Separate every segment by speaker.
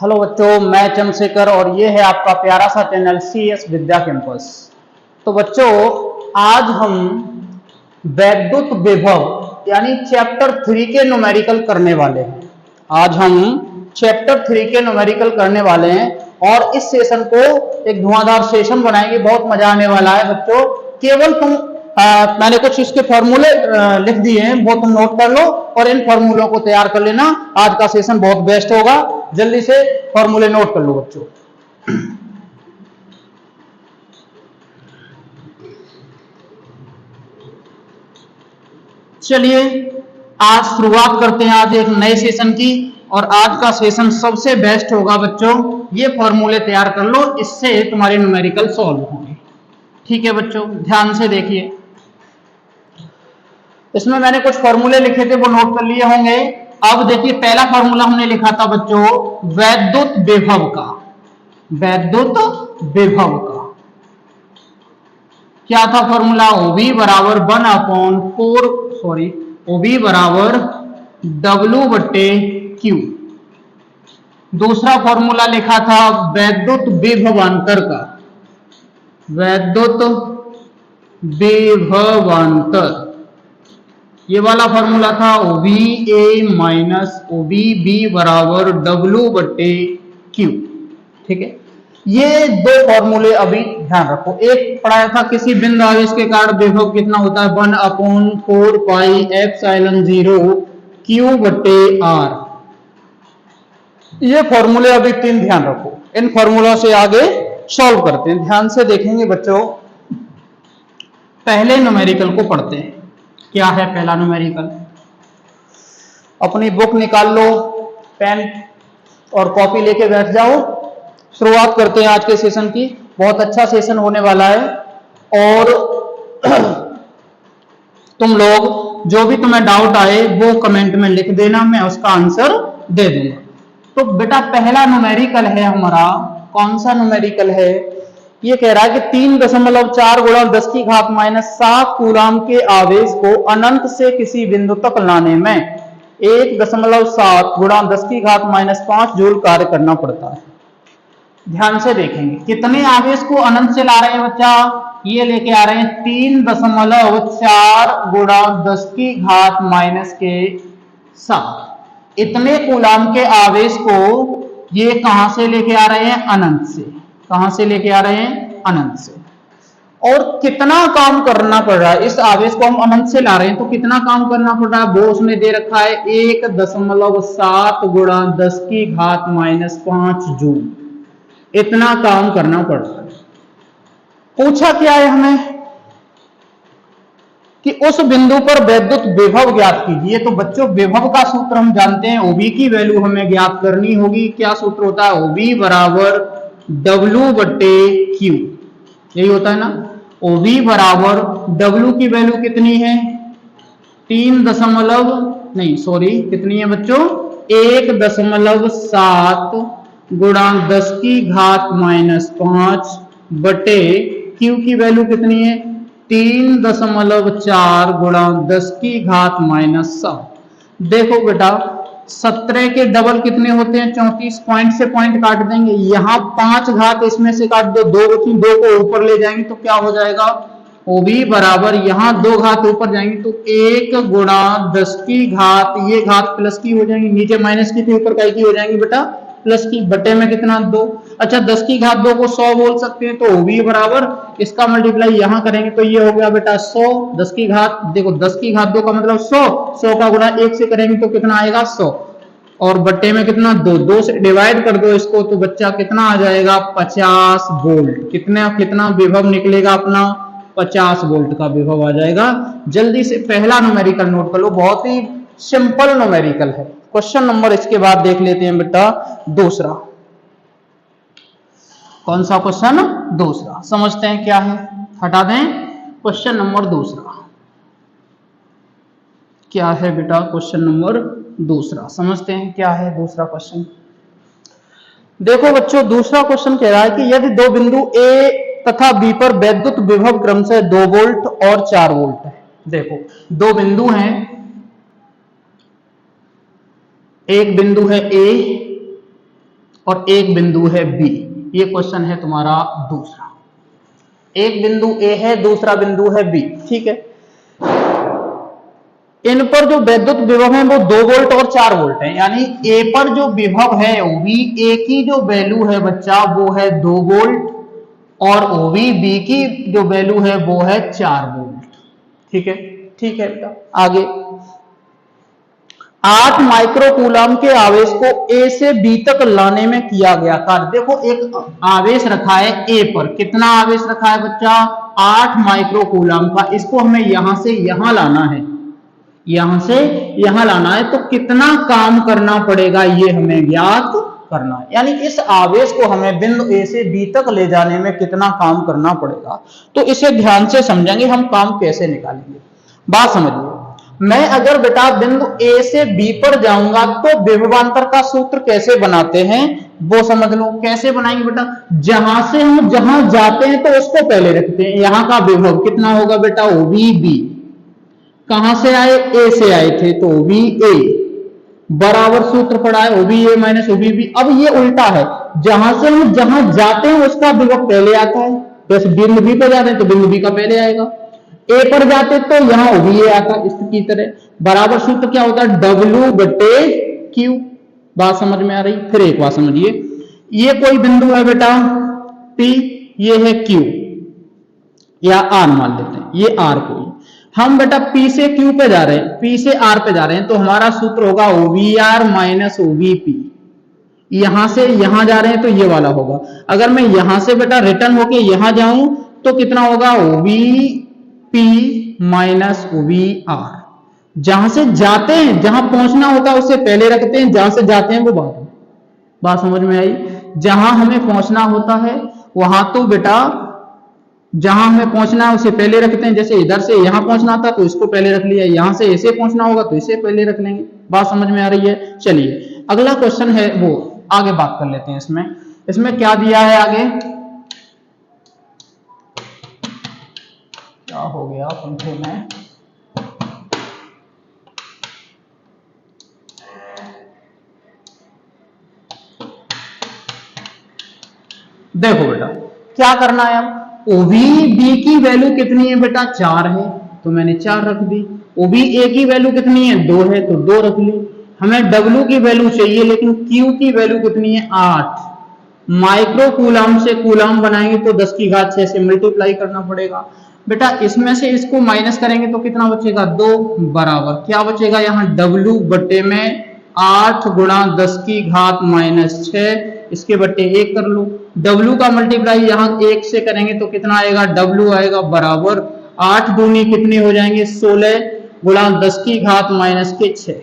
Speaker 1: Hello बच्चों, मैं चंद्रशेखर और ये है आपका प्यारा सा चैनल CS विद्या कैंपस। तो बच्चों, आज हम वैद्युत विभव यानी चैप्टर 3 के न्यूमेरिकल करने वाले हैं। आज हम चैप्टर 3 के न्यूमेरिकल करने वाले हैं और इस सेशन को एक धुआंधार सेशन बनाएंगे। बहुत मजा आने वाला है बच्चों। केवल तुम मैंने कुछ इसके फॉर्मूले लिख दिए हैं, वो तुम नोट कर लो और इन फॉर्मूलों को तैयार कर लेना। आज का सेशन बहुत बेस्ट होगा। जल्दी से फॉर्मूले नोट कर लो बच्चों। चलिए आज शुरुआत करते हैं आज एक नए सेशन की, और आज का सेशन सबसे बेस्ट होगा बच्चों। ये फॉर्मूले तैयार कर लो, इससे तुम्हारे न्यूमेरिकल सॉल्व होंगे। ठीक है बच्चों, ध्यान से देखिए। इसमें मैंने कुछ फॉर्मूले लिखे थे, वो नोट कर लिए होंगे। अब देखिए, पहला फॉर्मूला हमने लिखा था बच्चों वैद्युत विभव का। वैद्युत विभव का क्या था फॉर्मूला? OV बराबर 1/4 OV बराबर W/Q। दूसरा फॉर्मूला लिखा था वैद्युत विभवांतर का। वैद्युत विभवांतर, ये वाला फॉर्मूला था OVA माइनस OVB बराबर W/Q। ठीक है, ये दो फॉर्मूले अभी ध्यान रखो। एक पढ़ाया था किसी बिंदु आवेश के कारण विभव कितना होता है? 1/4 पाई एप्सिलॉन 0 Q/R। ये फॉर्मूले अभी 3 ध्यान रखो। इन फॉर्मूलों से आगे सॉल्व करते हैं। ध्यान से देखेंगे बच्चों। पहले न्यूमेरिकल को पढ़ते हैं। क्या है पहला न्यूमेरिकल? अपनी बुक निकाल लो, पेन और कॉपी लेके बैठ जाओ। शुरुआत करते हैं आज के सेशन की। बहुत अच्छा सेशन होने वाला है और तुम लोग जो भी तुम्हें डाउट आए वो कमेंट में लिख देना, मैं उसका आंसर दे दूंगा। तो बेटा पहला न्यूमेरिकल है हमारा, कौन सा न्यूमेरिकल है? ये कह रहा है कि 3.4 गुणा 10 की घात -7 कूलाम के आवेश को अनंत से किसी बिंदु तक लाने में 1.7 गुणा 10 की घात -5 जूल कार्य करना पड़ता है। ध्यान से देखेंगे कितने आवेश को अनंत से ला रहे हैं बच्चा? ये लेके आ रहे हैं 3.4 गुणा 10 की घात -7। इतने कूलाम के आवेश को ये कहां से लेके आ रहे हैं? अनंत से। कहां से लेके आ रहे हैं? अनंत से। और कितना काम करना पड़ रहा है? इस आवेश को हम अनंत से ला रहे हैं तो कितना काम करना पड़ रहा है वो उसने दे रखा है 1.7 गुणा 10 की घात -5 जूल। इतना काम करना पड़ रहा है। पूछा क्या है हमें कि उस बिंदु पर वैद्युत विभव ज्ञात कीजिए। तो बच्चों विभव का सूत्र हम जानते हैं, OV की वैल्यू हमें ज्ञात करनी होगी। क्या सूत्र होता है? OV बराबर W/Q। यही होता है ना, OV बराबर W की वैल्यू कितनी है? कितनी है बच्चों? 1.7 गुणा 10 की घात -5 बटे Q की वैल्यू कितनी है? 3.4 गुणा 10 की घात -7। देखो बेटा 17 के डबल कितने होते हैं? 34। पॉइंट से पॉइंट काट देंगे। यहां 5 घात इसमें से काट दो, 2 बची, 2 को ऊपर ले जाएंगे तो क्या हो जाएगा? OV बराबर यहां 2 घात ऊपर जाएंगे तो 1 गुणा 10 की घात, ये घात प्लस की हो जाएंगी, नीचे माइनस की थी ऊपर काय की हो जाएंगी बेटा? प्लस की। बटे में कितना? 2। अच्छा 10 की घात 2 को 100 बोल सकते हैं तो OV बराबर इसका मल्टीप्लाई यहां करेंगे तो ये हो गया बेटा 100। 10 की घात, देखो 10 की घात 2 का मतलब 100, 100 का गुणा 1 से करेंगे तो कितना आएगा? 100। और बट्टे में कितना? 2। 2 से डिवाइड कर दो इसको तो बच्चा कितना आ जाएगा? 50 वोल्ट। कितना विभव निकलेगा अपना? 50 वोल्ट का विभव आ जाएगा। जल्दी से पहला न्यूमेरिकल नोट कर लो, बहुत ही सिंपल न्यूमेरिकल है। क्वेश्चन नंबर इसके बाद देख लेते हैं बेटा दूसरा। कौन सा क्वेश्चन? दूसरा। समझते हैं क्या है, हटा दें। क्वेश्चन नंबर दूसरा क्या है बेटा? क्वेश्चन नंबर दूसरा समझते हैं क्या है दूसरा क्वेश्चन। देखो बच्चों, दूसरा क्वेश्चन कह रहा है कि यदि दो बिंदु A तथा B पर वैद्युत विभव क्रमशः 2 वोल्ट और 4 वोल्ट है। देखो दो बिंदु हैं, एक बिंदु है A और एक बिंदु है बी। ये क्वेश्चन है तुम्हारा दूसरा। एक बिंदु ए है, दूसरा बिंदु है बी, ठीक है। इन पर जो वैद्युत विभव है वो 2 वोल्ट और 4 वोल्ट है, यानी ए पर जो विभव है वी ए की जो वैल्यू है बच्चा वो है 2 वोल्ट और ओवी बी की जो वैल्यू है वो है 4 वोल्ट, ठीक है। ठीक है बेटा, आगे 8 माइक्रोकूलम के आवेश को ए से बी तक लाने में किया गया कार्य। देखो एक आवेश रखा है ए पर, कितना आवेश रखा है बच्चा? 8 माइक्रोकूलम का। इसको हमें यहां से यहां लाना है, यहां से यहां लाना है, तो कितना काम करना पड़ेगा ये हमें ज्ञात करना है। यानी इस आवेश को हमें बिंदु ए से बी तक ले जाने में कितना काम करना पड़ेगा, तो इसे ध्यान से समझेंगे हम काम कैसे निकालेंगे। बात समझिए, मैं अगर बेटा बिंदु ए से बी पर जाऊंगा तो विभवांतर का सूत्र कैसे बनाते हैं वो समझ लो। कैसे बनाएंगे बेटा? जहां से हम जहां जाते हैं तो उसको पहले रखते हैं। यहां का विभव कितना होगा बेटा? ओवी बी। कहां से आए? ए से आए थे, तो ओवी ए बराबर सूत्र पड़ा है ओवी ए माइनस ओवी बी। अब ये उल्टा है, जहां से हम जहां जाते हैं उसका विभव पहले आता है। जैसे बिंदु बी पर जाते हैं तो बिंदु बी का पहले आएगा, ए पर जाते तो यहां ओवी ए आता, इसकी तरह। बराबर सूत्र क्या होता है? डब्ल्यू बटे क्यू। बात समझ में आ रही? फिर एक बात समझिए, ये कोई बिंदु है बेटा पी, ये है क्यू या आर मान लेते हैं, ये आर कोई। हम बेटा पी से क्यू पे जा रहे हैं, पी से आर पे जा रहे हैं, तो हमारा सूत्र होगा ओवीआर माइनस ओवीपी। यहां से यहां जा रहे हैं तो ये वाला होगा। अगर मैं यहां से बेटा रिटर्न होके यहां जाऊं तो कितना होगा? OVP minus OVR. जहां से जाते हैं, जहां पहुंचना होता है उससे पहले रखते हैं, जहां से जाते हैं वो बाद में। बात समझ में आई? जहां हमें पहुंचना होता है वहां तो बेटा जहां हमें पहुंचना है उसे पहले रखते हैं। जैसे इधर से यहां पहुंचना था तो इसको पहले रख लिया, यहां से ऐसे पहुंचना होगा तो इसे पहले रख लेंगे। बात समझ में आ रही है? चलिए अगला क्वेश्चन है वो आगे बात कर लेते हैं। इसमें क्या दिया है आगे? क्या हो गया पंखे में? देखो बेटा क्या करना है अब? ओवी बी की वैल्यू कितनी है बेटा? 4 है, तो मैंने 4 रख दी। ओवी ए की वैल्यू कितनी है? 2 है, तो 2 रख ली। हमें डब्ल्यू की वैल्यू चाहिए, लेकिन क्यू की वैल्यू कितनी है? 8। माइक्रो कूलम से कूलम बनाएंगे तो 10 की घात 6 से मल्टीप्लाई करना पड़ेगा। बेटा इसमें से इसको माइनस करेंगे तो कितना बचेगा? 2 बराबर क्या बचेगा यहाँ? डब्ल्यू बटे में 8 गुणा 10 की घात माइनस 6, इसके बट्टे 1 कर लो। W का मल्टीप्लाई यहां 1 से करेंगे तो कितना आएगा? W आएगा बराबर 8 दूनी कितनी हो जाएंगे? 16 गुणा 10 की घात माइनस के 6।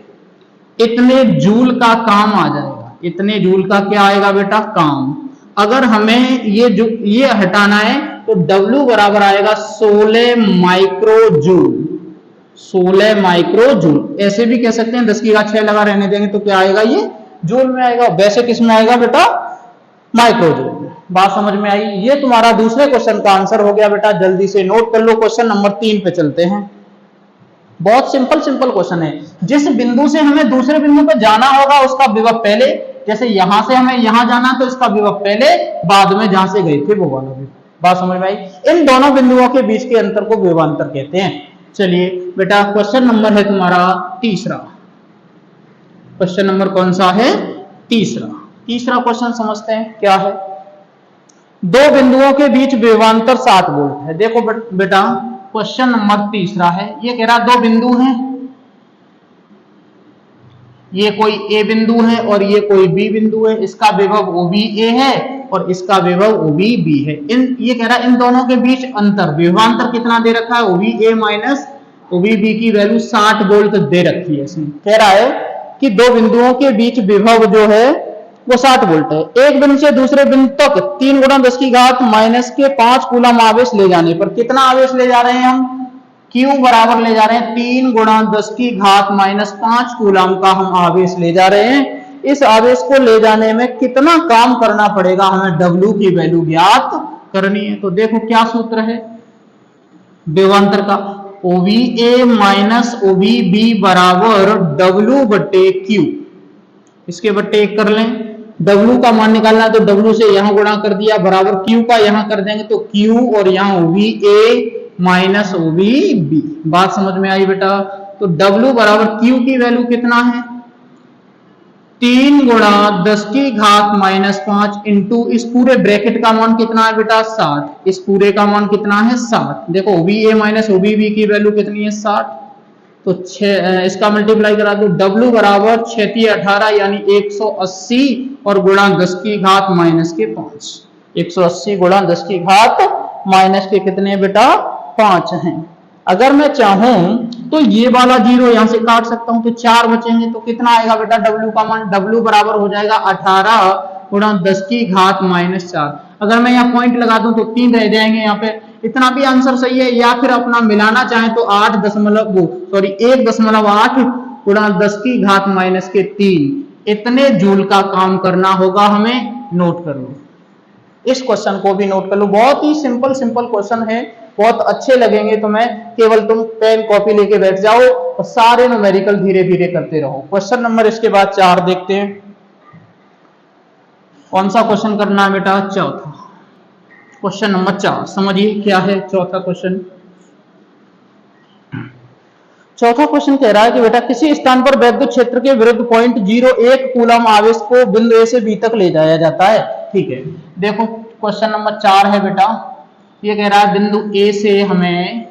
Speaker 1: इतने जूल का काम आ जाएगा। इतने जूल का क्या आएगा बेटा? काम। अगर हमें ये हटाना है तो W बराबर आएगा 16 माइक्रो जूल। 16 micro joule. ऐसे भी कह सकते हैं 10 की घात 6 लगा रहने देंगे तो क्या आएगा? ये जूल में आएगा। वैसे किस में आएगा बेटा? माइक्रो जूल में। बात समझ में आई? ये तुम्हारा दूसरे क्वेश्चन का आंसर हो गया बेटा। जल्दी से नोट कर लो। क्वेश्चन नंबर 3 पे चलते हैं। बहुत सिंपल क्वेश्चन है। जिस बिंदु से हमें दूसरे बिंदु पर जाना होगा उसका विभव पहले, जैसे यहां से हमें यहां जाना तो इसका विभव पहले, बाद में जहां से गए थे वो वाला विभव। बात समझ में आई? इन दोनों बिंदुओं के बीच के अंतर को विभवांतर कहते हैं। चलिए बेटा क्वेश्चन नंबर है तुम्हारा तीसरा। क्वेश्चन नंबर कौन सा है? तीसरा क्वेश्चन समझते हैं क्या है। दो बिंदुओं के बीच विभवांतर 60 वोल्ट है। देखो बेटा क्वेश्चन नंबर तीसरा है। ये कह रहा दो बिंदु हैं, ये कोई ए बिंदु है और ये कोई बी बिंदु है। इसका विभव OBA है और इसका विभव OBB है। ये कह रहा है इन दोनों के बीच अंतर, विभवांतर कितना दे रखा है? OBA माइनस OBB की वैल्यू 60 वोल्ट दे रखी है। इसमें कह रहा है कि दो बिंदुओं के बीच विभव जो है वो 60 वोल्ट है। एक बिंदु से दूसरे बिंदु तक 3 गुणा 10 की घात माइनस के 5 कूलम आवेश ले जाने पर कितना आवेश ले जा रहे हैं हम? Q बराबर ले जा रहे हैं 3 गुणा 10 की घात माइनस 5 कूलम का हम आवेश ले जा रहे हैं। इस आवेश को ले जाने में कितना काम करना पड़ेगा? हमें W की वैल्यू ज्ञात करनी है। तो देखो क्या सूत्र है विभवांतर का? OVA माइनस OVB बराबर W बटे Q। इसके बट्टे 1 कर लें W का मान निकालना है तो W से यहां गुणा कर दिया बराबर Q का यहां कर देंगे तो Q और यहां OVA माइनस OVB। बात समझ में आई बेटा? तो W बराबर Q की वैल्यू कितना है 3 गुणा 10 की घात -5 इंटू इस पूरे ब्रैकेट का मान कितना है बेटा 60। इस पूरे का मान कितना है 60। देखो OVA माइनस OVB की वैल्यू कितनी है 60। तो इसका मल्टीप्लाई करा दो W बराबर 6 18 यानी 180 और गुणा 10 की घात -5। 180 गुणा 10 की घात माइनस के कितने बेटा 5 हैं। अगर मैं चाहूं तो ये वाला जीरो यहां से काट सकता हूं तो 4 बचेंगे तो कितना आएगा बेटा W का मान W बराबर हो जाएगा 18 गुणा 10 की घात -4। अगर मैं यहाँ पॉइंट लगा दूं तो 3 रह जाएंगे यहाँ पे। इतना भी आंसर सही है या फिर अपना मिलाना चाहें तो 1.8 गुणा 10 की घात -3 इतने जूल का काम करना होगा हमें। नोट कर लो इस क्वेश्चन को भी नोट कर लो। बहुत ही सिंपल क्वेश्चन है, बहुत अच्छे लगेंगे तुम्हें। केवल तुम पेन कॉपी लेके बैठ जाओ और सारे न्यूमेरिकल धीरे धीरे करते रहो। क्वेश्चन नंबर इसके बाद 4 देखते हैं। कौन सा क्वेश्चन करना है बेटा? चौथा। क्वेश्चन नंबर 4 समझिए क्या है चौथा क्वेश्चन। चौथा क्वेश्चन कह रहा है कि बेटा किसी स्थान पर वैद्युत क्षेत्र के विरुद्ध 0.01 कूलम आवेश को बिंदु ए से बी तक ले जाया जाता है। ठीक है, देखो क्वेश्चन नंबर 4 है बेटा। ये कह रहा है बिंदु ए से हमें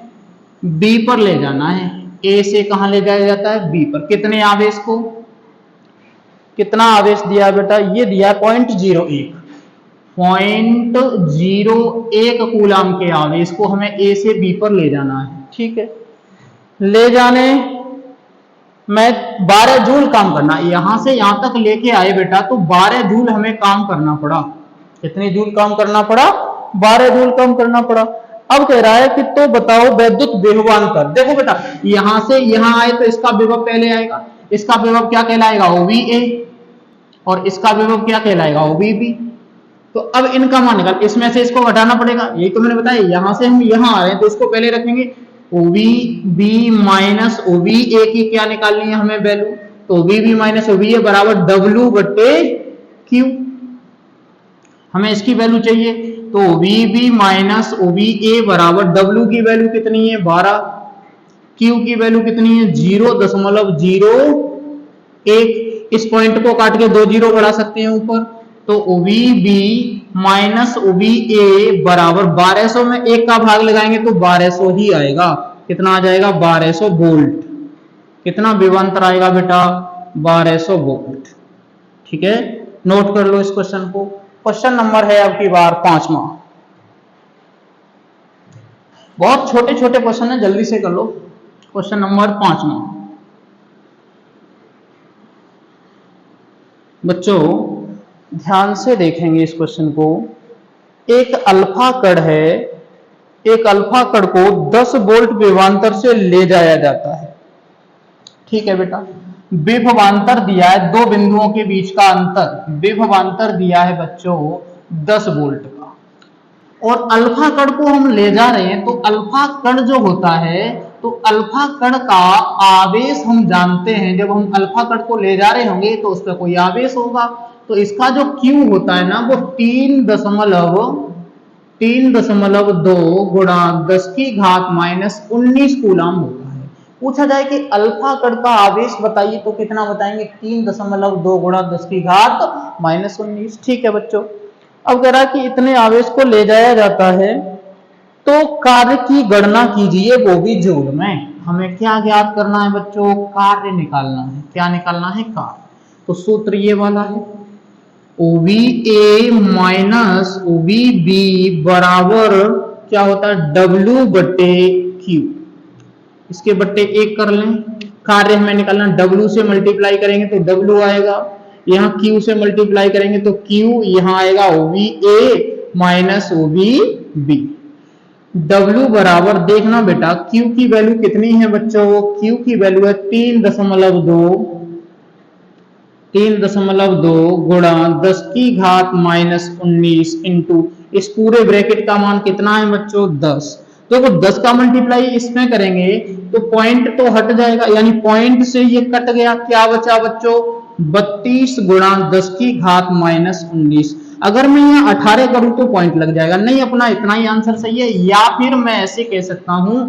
Speaker 1: बी पर ले जाना है। ए से कहां ले जाया जाता है? बी पर। कितने आवेश को? कितना आवेश दिया बेटा? ये दिया 0.01 कूलम के आवेश को हमें ए से बी पर ले जाना है। ठीक है, ले जाने में 12 जूल काम करना। यहां से यहां तक लेके आए बेटा तो 12 जूल हमें काम करना पड़ा। कितने जूल काम करना पड़ा? 12 जूल काम करना पड़ा। अब कह रहा है कि तो बताओ वैद्युत विभवांतर। देखो बेटा यहां से यहां आए तो इसका विभव पहले आएगा। इसका विभव क्या कहलाएगा? OVA। और इसका विभव क्या कहलाएगा? OVB। तो अब इनका मान निकाल, इसमें से इसको घटाना पड़ेगा। यही तो मैंने बताया, यहां से हम यहां आ रहे हैं तो इसको पहले रखेंगे। OVB माइनस OVA की क्या निकालनी है हमें वैल्यू? तो OVB माइनस OVA बराबर W/Q। हमें इसकी वैल्यू चाहिए तो OVB माइनस OVA बराबर W की वैल्यू कितनी है 12, Q की वैल्यू कितनी है 0.01। इस पॉइंट को काट के 2 जीरो बढ़ा सकते हैं ऊपर। तो OVB माइनस OVA बराबर 1200 में 1 का भाग लगाएंगे तो 1200 ही आएगा। कितना आ जाएगा? 1200 वोल्ट। कितना विभवांतर आएगा बेटा? 1200 वोल्ट। ठीक है, नोट कर लो इस क्वेश्चन को। क्वेश्चन नंबर है अब की बार 5वां। बहुत छोटे छोटे क्वेश्चन है, जल्दी से कर लो। क्वेश्चन नंबर 5वां। बच्चों ध्यान से देखेंगे इस क्वेश्चन को। एक अल्फा कण है, एक अल्फा कण को 10 वोल्ट विभवांतर से ले जाया जाता है। ठीक है बेटा, विभवांतर दिया है, दो बिंदुओं के बीच का अंतर। विभवांतर दिया है बच्चों 10 वोल्ट का, और अल्फा कण को हम ले जा रहे हैं। तो अल्फा कण जो होता है, तो अल्फा कण का आवेश हम जानते हैं। जब हम अल्फा कण को ले जा रहे होंगे तो उस पर कोई आवेश होगा। तो इसका जो Q होता है ना वो 3.2 गुणा 10 की घात -19 कूलम होता है। पूछा जाए कि अल्फा कण का आवेश बताइए तो कितना बताएंगे? 3.2 गुणा 10 की घात -19। ठीक है बच्चों, अब कह रहा है कि इतने आवेश को ले जाया जाता है तो कार्य की गणना कीजिए, वो भी जूल में। हमें क्या ज्ञात करना है बच्चों? कार्य निकालना है। क्या निकालना है? कार्य। तो सूत्र ये वाला है, OVA माइनस OVB बराबर क्या होता है? W/Q। इसके बट्टे 1 कर लें। कार्य हमें निकालना, W से मल्टीप्लाई करेंगे तो W आएगा, यहाँ Q से मल्टीप्लाई करेंगे तो Q, यहाँ आएगा OVA माइनस OVB। W बराबर देखना बेटा Q की वैल्यू कितनी है बच्चों? Q की वैल्यू है 3.2 गुणा 10 की घात -19 इंटू इस पूरे ब्रैकेट का मान कितना है बच्चों? 10। देखो 10 का मल्टीप्लाई इसमें करेंगे तो पॉइंट तो हट जाएगा, यानी पॉइंट से ये कट गया। क्या बचा बच्चों? 32 गुणा 10 की घात माइनस 19। अगर मैं यहाँ 18 करूं तो पॉइंट लग जाएगा, नहीं अपना इतना ही आंसर सही है। या फिर मैं ऐसे कह सकता हूं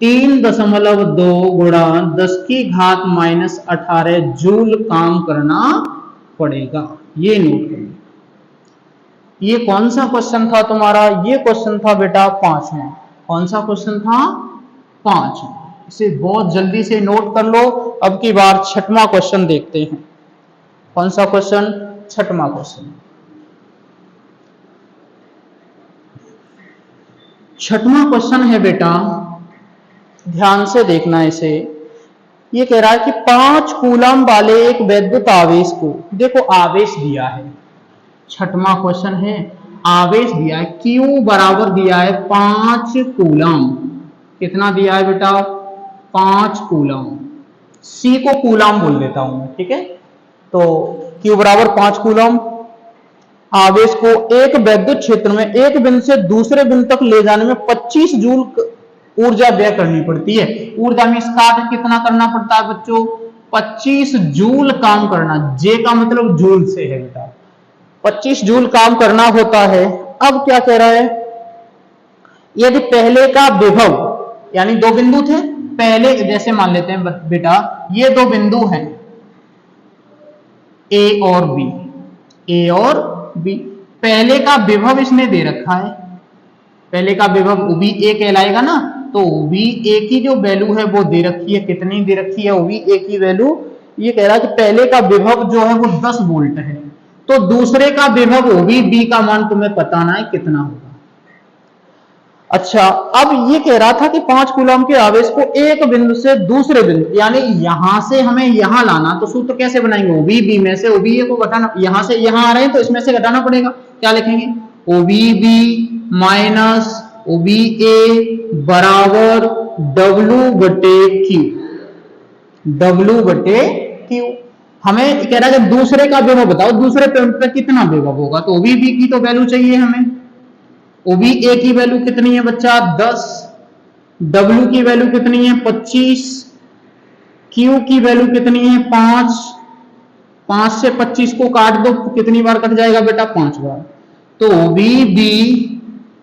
Speaker 1: 3.2 गुणा 10 की घात माइनस 18 जूल काम करना पड़ेगा। ये नोट करिए। ये कौन सा क्वेश्चन था तुम्हारा? ये क्वेश्चन था बेटा 5वां। कौन सा क्वेश्चन था? 5वां। इसे बहुत जल्दी से नोट कर लो। अब की बार 6वां क्वेश्चन देखते हैं। कौन सा क्वेश्चन? 6वां क्वेश्चन। 6वां क्वेश्चन है बेटा, ध्यान से देखना इसे। ये कह रहा है कि 5 कूलम वाले एक विद्युत आवेश को, देखो आवेश दिया है, 6वां क्वेश्चन है, आवेश दिया है, Q बराबर दिया है 5 कूलम। कितना दिया है बेटा? 5 कूलम। C को कूलम बोल देता हूं, ठीक है। तो Q बराबर 5 कूलम। आवेश को एक विद्युत क्षेत्र में एक बिंदु से दूसरे बिंदु तक ले जाने में 25 जूल ऊर्जा व्यय करनी पड़ती है। ऊर्जा में इसका कितना करना पड़ता है बच्चों? 25 जूल काम करना। जे का मतलब जूल से है बेटा। 25 जूल काम करना होता है। अब क्या कह रहा है? यदि पहले का विभव, यानी दो बिंदु थे पहले, जैसे मान लेते हैं बेटा ये दो बिंदु हैं ए और बी, ए और बी। पहले का विभव इसने दे रखा है, पहले का विभव भी ए कहलाएगा ना, तो भी ए की जो वैल्यू है वो दे रखी है। कितनी दे रखी है? भी ए की वैल्यू। ये कह रहा है कि पहले का विभव जो है वो 10 वोल्ट है, तो दूसरे का विभव भी बी का मान तुम्हें बताना है कितना होगा। अच्छा, अब ये कह रहा था कि 5 कूलम के आवेश को एक बिंदु से दूसरे बिंदु, यानी यहां से हमें यहां लाना, तो सूत्र कैसे बनाएंगे? ओबी बी में से ओबी ए को घटाना, यहां से यहां आ रहे हैं तो इसमें से घटाना पड़ेगा। क्या लिखेंगे? ओबी बी माइनस ओबी ए बराबर डब्ल्यू बटे क्यू। डब्ल्यू बटे क्यू। हमें कह रहा है कि दूसरे का विभव बताओ, दूसरे पे कितना विभव होगा, तो ओबी बी की तो वैल्यू चाहिए हमें। ओबी ए की वैल्यू कितनी है बच्चा? 10। डब्ल्यू की वैल्यू कितनी है? 25। क्यू की वैल्यू कितनी है? 5। 5 से 25 को काट दो, कितनी बार कट जाएगा बेटा? 5 बार। तो ओबी बी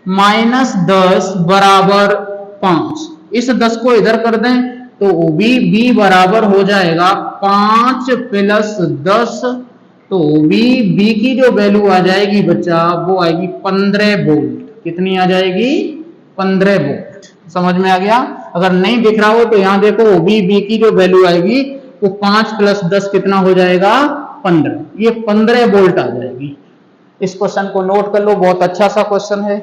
Speaker 1: माइनस 10 बराबर 5। इस 10 को इधर कर दें तो ओबी बी बराबर हो जाएगा 5 प्लस 10। तो ओबी बी की जो वैल्यू आ जाएगी बच्चा वो आएगी 15 वोल्ट। कितनी आ जाएगी? 15 वोल्ट। समझ में आ गया? अगर नहीं दिख रहा हो तो यहां देखो, ओबी बी की जो वैल्यू आएगी वो 5 प्लस 10 कितना हो जाएगा? 15। ये 15 वोल्ट आ जाएगी। इस क्वेश्चन को नोट कर लो, बहुत अच्छा सा क्वेश्चन है।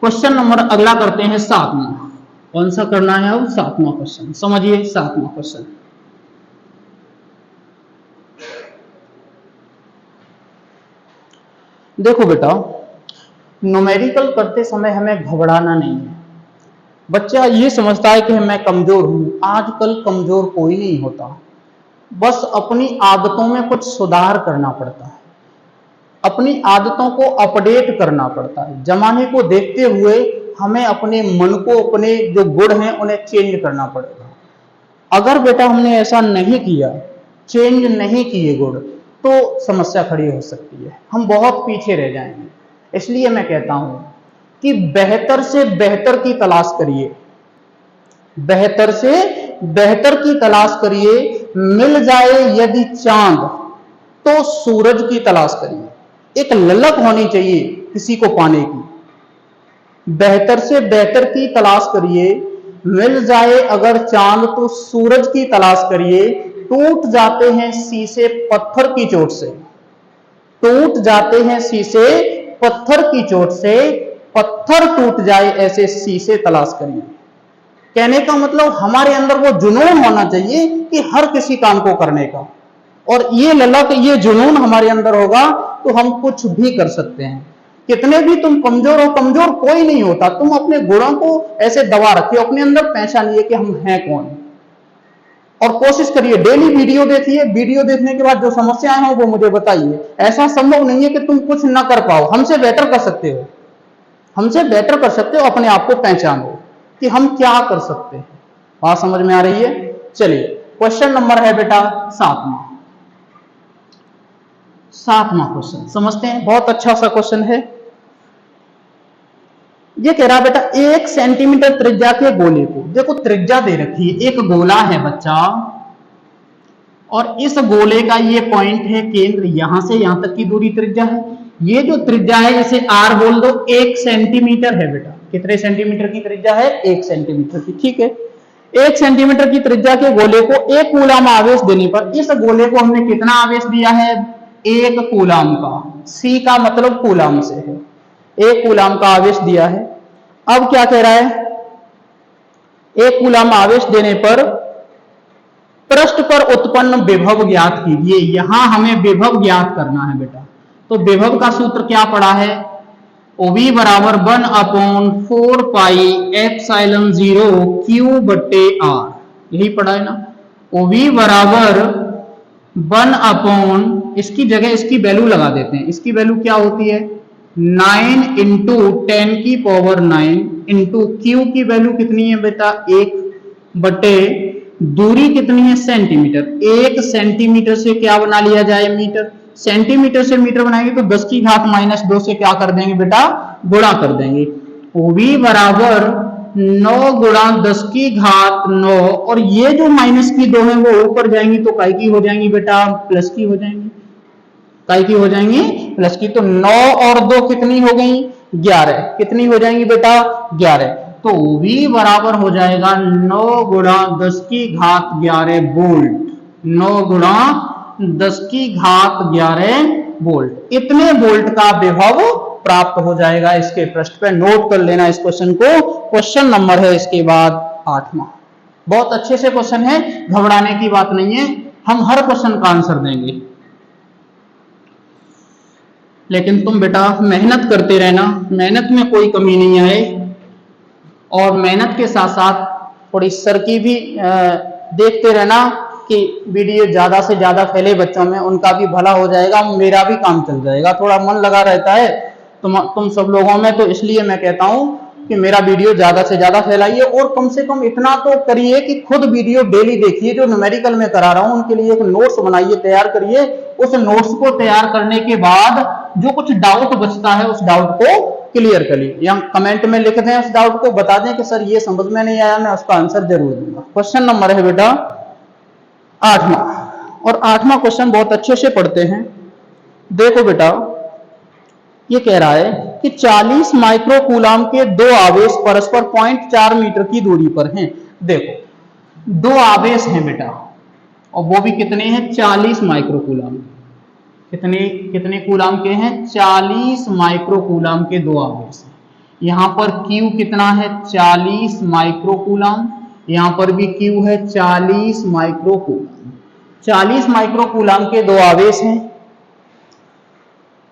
Speaker 1: क्वेश्चन नंबर अगला करते हैं 7वां। कौन सा करना है अब? 7वां क्वेश्चन। समझिए 7वां क्वेश्चन। देखो बेटा, न्यूमेरिकल करते समय हमें घबराना नहीं है। बच्चा ये समझता है कि मैं कमजोर हूं। आजकल कमजोर कोई नहीं होता, बस अपनी आदतों में कुछ सुधार करना पड़ता है, अपनी आदतों को अपडेट करना पड़ता है। जमाने को देखते हुए हमें अपने मन को, अपने जो गुण हैं उन्हें चेंज करना पड़ेगा। अगर बेटा हमने ऐसा नहीं किया, चेंज नहीं किए गुण, तो समस्या खड़ी हो सकती है, हम बहुत पीछे रह जाएंगे। इसलिए मैं कहता हूं कि बेहतर से बेहतर की तलाश करिए, बेहतर से बेहतर की तलाश करिए। मिल जाए यदि चांद तो सूरज की तलाश करिए। एक ललक होनी चाहिए किसी को पाने की। बेहतर से बेहतर की तलाश करिए। मिल जाए अगर चांद तो सूरज की तलाश करिए। टूट जाते हैं शीशे पत्थर की चोट से, टूट जाते हैं शीशे पत्थर की चोट से, पत्थर टूट जाए ऐसे शीशे तलाश करिए। कहने का मतलब हमारे अंदर वो जुनून होना चाहिए कि हर किसी काम को करने का, और ये ललक, ये जुनून हमारे अंदर होगा तो हम कुछ भी कर सकते हैं। कितने भी तुम कमजोर हो, कमजोर कोई नहीं होता। तुम अपने गुणों को ऐसे दबा रखिए, अपने अंदर पहचानिए कि हम हैं कौन, और कोशिश करिए। डेली वीडियो देखिए, वीडियो देखने के बाद जो समस्याएं हो वो मुझे बताइए। ऐसा संभव नहीं है कि तुम कुछ ना कर पाओ, हमसे बेटर कर सकते हो, हमसे बेटर कर सकते हो। अपने आप को पहचानो कि हम क्या कर सकते हैं। बात समझ में आ रही है? चलिए क्वेश्चन नंबर है बेटा 7वां क्वेश्चन, समझते हैं। बहुत अच्छा सा क्वेश्चन है। ये कह रहा बेटा 1 सेंटीमीटर त्रिज्या के गोले को, देखो त्रिज्या दे रखी है, एक गोला है बच्चा, और इस गोले का ये पॉइंट है केंद्र, यहां से यहां तक की दूरी त्रिज्या है। ये जो त्रिज्या है इसे r बोल दो, 1 सेंटीमीटर है बेटा। कितने सेंटीमीटर की त्रिज्या है? 1 सेंटीमीटर की, ठीक है। 1 सेंटीमीटर की त्रिज्या के गोले को 1 कूलाम आवेश देने पर इस गोले को हमने कितना आवेश दिया है? 1 कूलाम का। C का मतलब कूलाम से है, 1 कूलाम का आवेश दिया है। अब क्या कह रहा है? 1 कूलाम आवेश देने पर पृष्ठ पर उत्पन्न विभव ज्ञात कीजिए। यहां हमें विभव ज्ञात करना है बेटा। तो विभव का सूत्र क्या पड़ा है? OV बराबर 1/4 पाई एप्सिलॉन 0 Q बट्टे R, यही पड़ा है ना। OV बराबर 1/, इसकी जगह इसकी वैल्यू लगा देते हैं। इसकी वैल्यू क्या होती है? 9 इंटू 10 की पावर 9 इंटू Q की वैल्यू कितनी है बेटा? 1 बटे दूरी कितनी है? सेंटीमीटर। 1 सेंटीमीटर से क्या बना लिया जाए? मीटर। सेंटीमीटर से मीटर बनाएंगे तो 10 की घात -2 से क्या कर देंगे बेटा? गुणा कर देंगे। OV बराबर 9 गुणा 10 की घात 9, और ये जो -2 है वो ऊपर जाएंगी तो काय की हो जाएंगी बेटा? प्लस की हो जाएंगी। काय की हो जाएंगी? प्लस की। तो 9 और 2 कितनी हो गई? 11। कितनी हो जाएंगी बेटा? 11। तो OV बराबर हो जाएगा 9 गुणा 10 की घात 11 वोल्ट। 9 गुणा 10 की घात 11 वोल्ट। इतने वोल्ट का विभव प्राप्त हो जाएगा इसके पृष्ठ पे। नोट कर लेना इस क्वेश्चन को। क्वेश्चन नंबर है इसके बाद 8वां। बहुत अच्छे से क्वेश्चन है, घबराने की बात नहीं है, हम हर क्वेश्चन का आंसर देंगे। लेकिन तुम बेटा मेहनत करते रहना, मेहनत में कोई कमी नहीं आए, और मेहनत के साथ साथ थोड़ी सर की भी देखते रहना कि वीडियो ज्यादा से ज्यादा फैले बच्चों में, उनका भी भला हो जाएगा, मेरा भी काम चल जाएगा। थोड़ा मन लगा रहता है तुम सब लोगों में, तो इसलिए मैं कहता हूं कि मेरा वीडियो ज्यादा से ज्यादा फैलाइए, और कम से कम इतना तो करिए कि खुद वीडियो डेली देखिए। जो न्यूमेरिकल में करा रहा हूं उनके लिए एक नोट्स बनाइए, तैयार करिए। उस नोट्स को तैयार करने के बाद जो कुछ डाउट बचता है उस डाउट को क्लियर करिए, या कमेंट में लिख दें उस डाउट को, बता दें कि सर ये समझ में नहीं आया, मैं उसका आंसर जरूर दूंगा। क्वेश्चन नंबर है बेटा 8वां, और 8वां क्वेश्चन बहुत अच्छे से पढ़ते हैं। देखो बेटा ये कह रहा है कि 40 माइक्रोकूलाम के 2 आवेश परस्पर 0.4 मीटर की दूरी पर हैं। देखो 2 आवेश हैं बेटा, और वो भी कितने हैं? 40 माइक्रोकूलाम। कितने कूलाम के हैं? 40 माइक्रोकूलाम के 2 आवेश हैं। यहां पर Q कितना है? 40 माइक्रोकूलाम। यहां पर भी Q है 40 माइक्रोकूलाम। 40 माइक्रोकूलाम के 2 आवेश हैं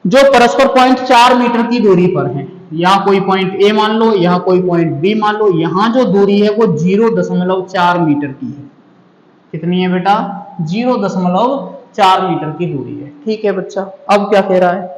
Speaker 1: जो परस्पर 0.4 मीटर की दूरी पर हैं। यहां कोई पॉइंट A मान लो, यहां कोई पॉइंट B मान लो। यहां जो दूरी है वो 0.4 मीटर की है। कितनी है बेटा? 0.4 मीटर की दूरी है। ठीक है बच्चा। अब क्या कह रहा है?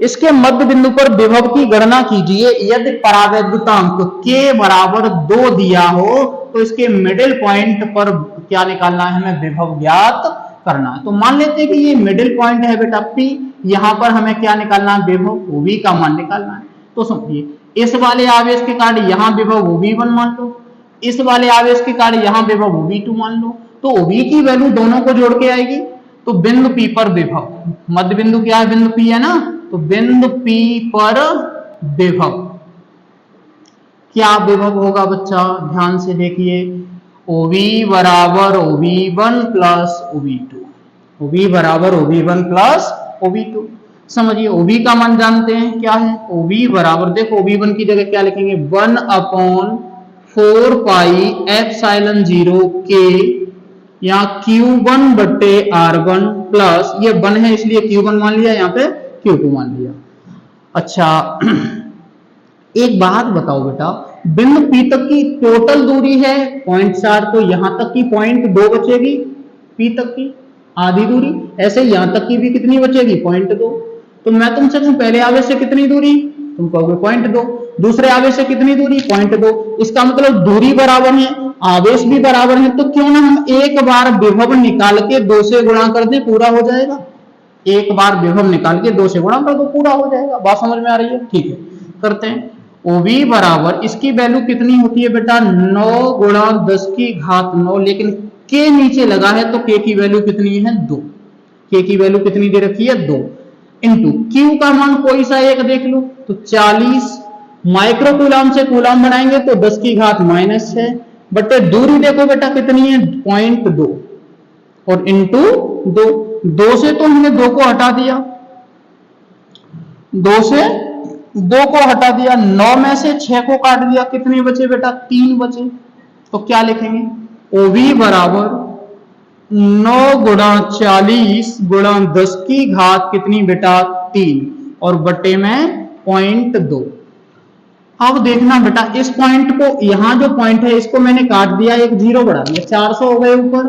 Speaker 1: इसके मध्य बिंदु पर विभव की गणना कीजिए। यदि परावैद्युतांक K बराबर 2 दिया हो तो इसके मिडिल पॉइंट पर क्या निकालना है? हमें विभव ज्ञात करना है। तो मान लेते हैं कि ये मिडिल पॉइंट है बेटा P, यहां पर हमें क्या निकालना है? विभव OV का मान निकालना है। तो समझिए इस वाले आवेश के कारण यहां विभव OV1 मान लो, इस वाले आवेश के कारण यहां विभव OV2 मान लो। तो OV की वैल्यू दोनों को जोड़ के आएगी। तो बिंदु P पर विभव, मध्य बिंदु क्या है? बिंदु P है ना, तो बिंदु P पर विभव क्या विभव होगा बच्चा? ध्यान से देखिए, OV बराबर OV1 प्लस OV2। OV बराबर OV1 प्लस OV2। समझिए OV का मान जानते हैं क्या है? OV बराबर, देखो OV1 की जगह क्या लिखेंगे? 1/4 पाई एप्सिलॉन 0 K, यहाँ Q1 बट्टे R1 प्लस, ये 1 है इसलिए Q1 मान लिया, यहाँ पे Q2 मान लिया। अच्छा एक बात बताओ बेटा, बिंदु P तक की टोटल दूरी है 0.4, तो यहां तक की 0.2 बचेगी, P तक की आधी दूरी। ऐसे यहां तक की भी कितनी बचेगी? 0.2। तो मैं तुमसे कहूं पहले आवेश से कितनी दूरी? तुम कहोगे 0.2। दूसरे आवेश से कितनी दूरी? 0.2। इसका मतलब दूरी बराबर है, आवेश भी बराबर है, तो क्यों ना हम एक बार विभव निकाल के 2 से गुणा कर दें, पूरा हो जाएगा। एक बार विभव निकाल के 2 से गुणा कर दो, पूरा हो जाएगा। बात समझ में आ रही है? ठीक है, करते हैं। OV बराबर, इसकी वैल्यू कितनी होती है बेटा, 9 गुणा 10 की घात 9, लेकिन K नीचे लगा है तो K की वैल्यू कितनी है, 2। K की वैल्यू कितनी दे रखी है, 2, इंटू Q का मान कोई सा एक देख लो, तो 40 माइक्रो कूलाम से कूलाम बनाएंगे तो 10 की घात -6, बटे दूरी देखो बेटा कितनी है, 0.2, और इंटू 2 से तो हमने 2 को हटा दिया, 2 से 2 को हटा दिया, 9 में से 6 को काट दिया, कितने बचे बेटा, 3 बचे। तो क्या लिखेंगे, OV बराबर 9 गुणा 40 गुणा 10 की घात कितनी बेटा, 3, और बटे में 0.2। अब देखना बेटा, इस पॉइंट को, यहां जो पॉइंट है इसको मैंने काट दिया, एक 0 बढ़ा दिया, 400 हो गए ऊपर,